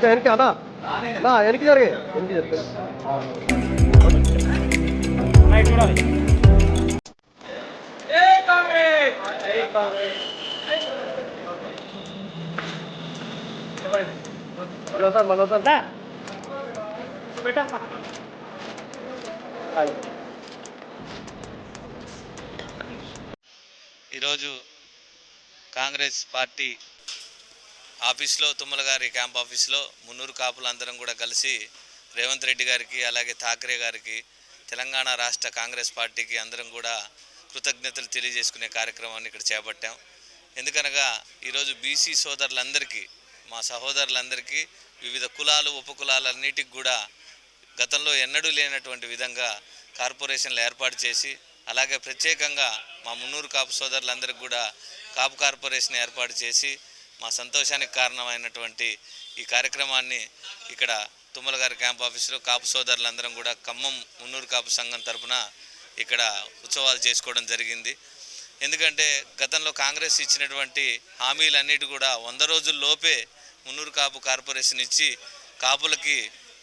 എനിക്ക് അതാ എനിക്കറിയാം എനിക്ക് ఈరోజు కాంగ్రెస్ పార్టీ ఆఫీస్లో తుమ్మల గారి క్యాంప్ ఆఫీస్లో మున్నూరు కాపులందరం కూడా కలిసి రేవంత్ రెడ్డి గారికి అలాగే ఠాక్రే గారికి తెలంగాణ రాష్ట్ర కాంగ్రెస్ పార్టీకి అందరం కూడా కృతజ్ఞతలు తెలియజేసుకునే కార్యక్రమాన్ని ఇక్కడ చేపట్టాం. ఎందుకనగా ఈరోజు బీసీ సోదరులందరికీ మా సహోదరులందరికీ వివిధ కులాలు ఉపకులాలన్నిటికి కూడా గతంలో ఎన్నడూ లేనటువంటి విధంగా కార్పొరేషన్లు ఏర్పాటు చేసి అలాగే ప్రత్యేకంగా మా మున్నూరు కాపు సోదరులందరికీ కూడా కాపు కార్పొరేషన్ ఏర్పాటు చేసి మా సంతోషానికి కారణమైనటువంటి ఈ కార్యక్రమాన్ని ఇక్కడ తుమ్మల గారి క్యాంప్ ఆఫీసులో కాపు సోదరులందరం కూడా ఖమ్మం మున్నూరు కాపు సంఘం తరఫున ఇక్కడ ఉత్సవాలు చేసుకోవడం జరిగింది. ఎందుకంటే గతంలో కాంగ్రెస్ ఇచ్చినటువంటి హామీలన్నిటి కూడా 100 రోజుల్లోపే మున్నూరు కాపు కార్పొరేషన్ ఇచ్చి కాపులకి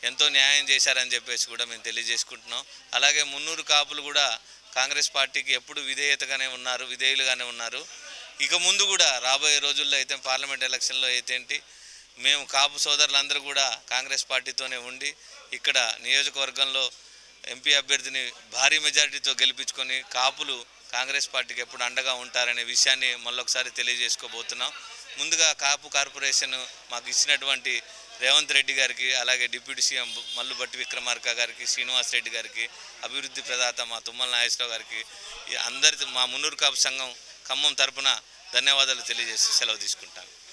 ఎంతో న్యాయం చేశారని చెప్పేసి కూడా మేము తెలియజేసుకుంటున్నాం. అలాగే మున్నూరు కాపులు కూడా కాంగ్రెస్ పార్టీకి ఎప్పుడు విధేయులుగానే ఉన్నారు. ఇక ముందు కూడా రాబోయే రోజుల్లో అయితే పార్లమెంట్ ఎలక్షన్లో అయితే మేము కాపు సోదరులందరూ కూడా కాంగ్రెస్ పార్టీతోనే ఉండి ఇక్కడ నియోజకవర్గంలో ఎంపీ అభ్యర్థిని భారీ మెజారిటీతో గెలిపించుకొని కాపులు కాంగ్రెస్ పార్టీకి ఎప్పుడు అండగా ఉంటారనే విషయాన్ని మళ్ళొకసారి తెలియజేసుకోబోతున్నాం. ముందుగా కాపు కార్పొరేషన్ మాకు ఇచ్చినటువంటి రేవంత్ రెడ్డి గారికి అలాగే డిప్యూటీ సీఎం మల్లుబట్టి విక్రమార్క గారికి శ్రీనివాస్ రెడ్డి గారికి అభివృద్ధి ప్రదాత మా తుమ్మల నాగేశ్వరరావు గారికి అందరి మా మున్నూరు కాపు సంఘం ఖమ్మం తరపున ధన్యవాదాలు తెలియజేసి సెలవు తీసుకుంటాను.